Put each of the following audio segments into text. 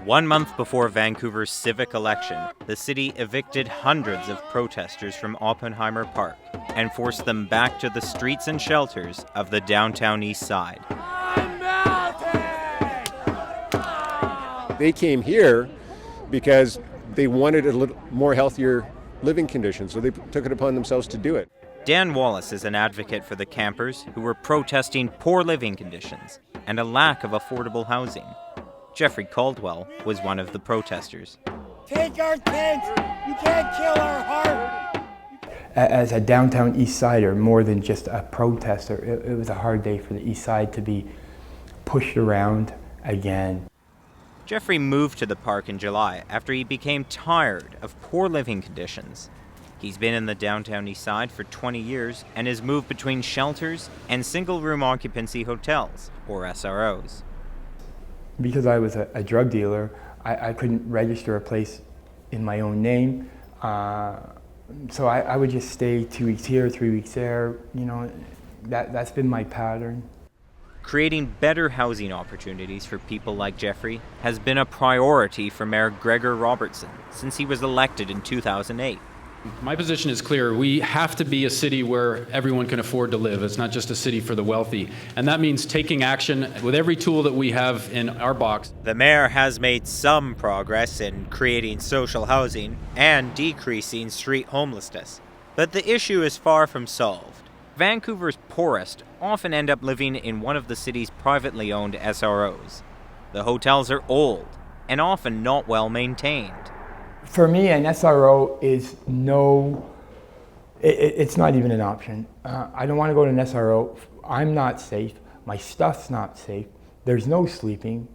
1 month before Vancouver's civic election, the city evicted hundreds of protesters from Oppenheimer Park and forced them back to the streets and shelters of the downtown east side. They came here because they wanted a little more healthier living conditions, so they took it upon themselves to do it. Dan Wallace is an advocate for the campers who were protesting poor living conditions and a lack of affordable housing. Jeffrey Caldwell was one of the protesters. Take our kids! You can't kill our heart! As a downtown East Sider, more than just a protester, it was a hard day for the East Side to be pushed around again. Jeffrey moved to the park in July after he became tired of poor living conditions. He's been in the downtown East Side for 20 years and has moved between shelters and single-room occupancy hotels, or SROs. Because I was a drug dealer, I couldn't register a place in my own name. So I would just stay 2 weeks here, 3 weeks there. You know, that's been my pattern. Creating better housing opportunities for people like Jeffrey has been a priority for Mayor Gregor Robertson since he was elected in 2008. My position is clear. We have to be a city where everyone can afford to live. It's not just a city for the wealthy. And that means taking action with every tool that we have in our box. The mayor has made some progress in creating social housing and decreasing street homelessness. But the issue is far from solved. Vancouver's poorest often end up living in one of the city's privately owned SROs. The hotels are old and often not well maintained. For me, an SRO is it's not even an option. I don't want to go to an SRO. I'm not safe. My stuff's not safe. There's no sleeping.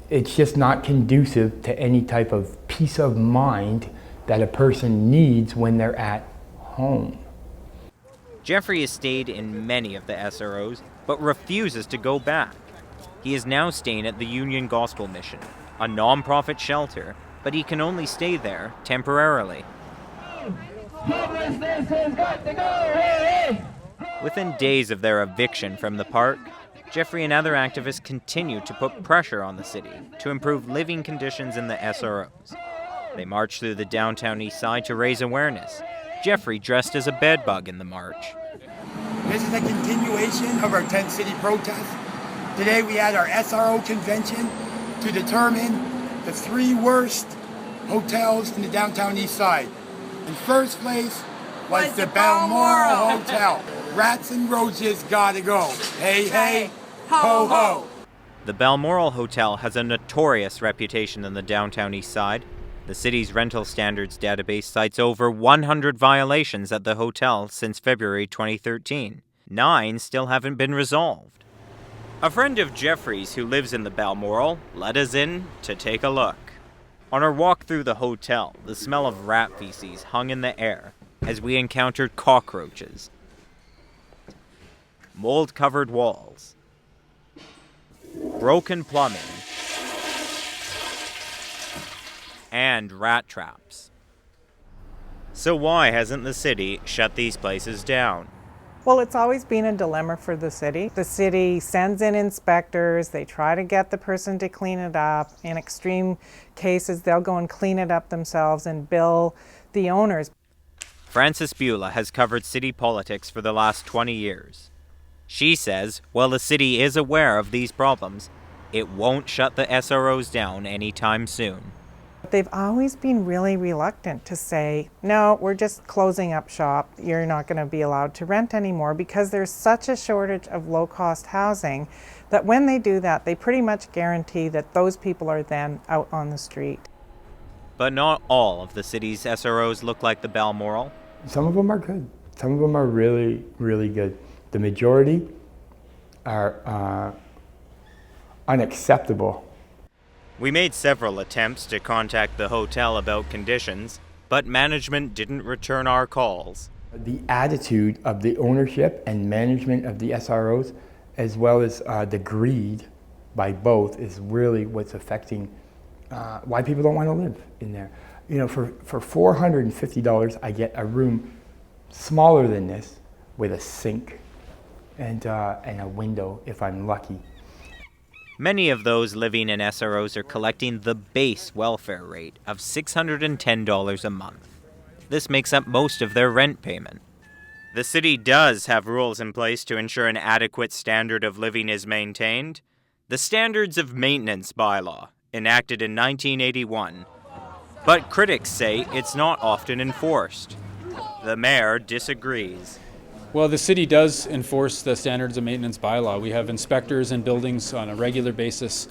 It's just not conducive to any type of peace of mind that a person needs when they're at home. Jeffrey has stayed in many of the SROs, but refuses to go back. He is now staying at the Union Gospel Mission, a non-profit shelter, but he can only stay there temporarily. Homelessness has got to go! Hey, hey! Within days of their eviction from the park, Jeffrey and other activists continue to put pressure on the city to improve living conditions in the SROs. They march through the downtown east side to raise awareness. Jeffrey dressed as a bedbug in the march. This is a continuation of our tent city protest. Today we had our SRO convention to determine the 3 worst hotels in the downtown east side. In first place was the Balmoral Hotel. Rats and roaches gotta go. Hey, hey, ho, ho. The Balmoral Hotel has a notorious reputation in the downtown east side. The city's rental standards database cites over 100 violations at the hotel since February 2013. 9 still haven't been resolved. A friend of Jeffrey's who lives in the Balmoral let us in to take a look. On our walk through the hotel, the smell of rat feces hung in the air as we encountered cockroaches, mold-covered walls, broken plumbing, and rat traps. So why hasn't the city shut these places down? Well, it's always been a dilemma for the city. The city sends in inspectors, they try to get the person to clean it up. In extreme cases, they'll go and clean it up themselves and bill the owners. Frances Beulah has covered city politics for the last 20 years. She says, while the city is aware of these problems, it won't shut the SROs down anytime soon. They've always been really reluctant to say, no, we're just closing up shop. You're not going to be allowed to rent anymore, because there's such a shortage of low-cost housing that when they do that, they pretty much guarantee that those people are then out on the street. But not all of the city's SROs look like the Balmoral. Some of them are good. Some of them are really, really good. The majority are unacceptable. We made several attempts to contact the hotel about conditions, but management didn't return our calls. The attitude of the ownership and management of the SROs, as well as the greed by both, is really what's affecting why people don't want to live in there. You know, for $450, I get a room smaller than this with a sink and a window if I'm lucky. Many of those living in SROs are collecting the base welfare rate of $610 a month. This makes up most of their rent payment. The city does have rules in place to ensure an adequate standard of living is maintained. The Standards of Maintenance bylaw, enacted in 1981. But critics say it's not often enforced. The mayor disagrees. Well, the city does enforce the standards of maintenance bylaw. We have inspectors in buildings on a regular basis.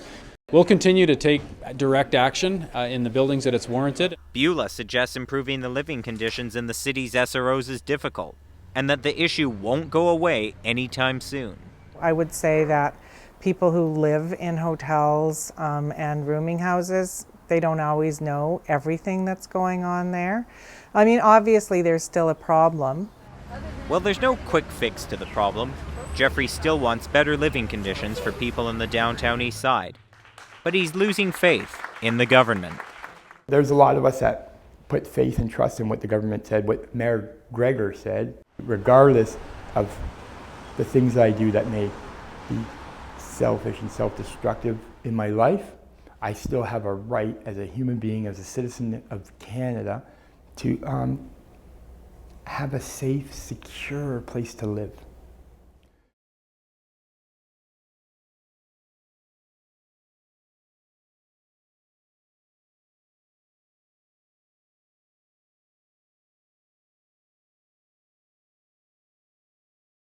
We'll continue to take direct action in the buildings that it's warranted. Beulah suggests improving the living conditions in the city's SROs is difficult, and that the issue won't go away anytime soon. I would say that people who live in hotels and rooming houses, they don't always know everything that's going on there. I mean, obviously there's still a problem. Well, there's no quick fix to the problem. Jeffrey still wants better living conditions for people in the downtown east side. But he's losing faith in the government. There's a lot of us that put faith and trust in what the government said, what Mayor Gregor said, regardless of the things I do that may be selfish and self-destructive in my life. I still have a right as a human being, as a citizen of Canada, to have a safe, secure place to live.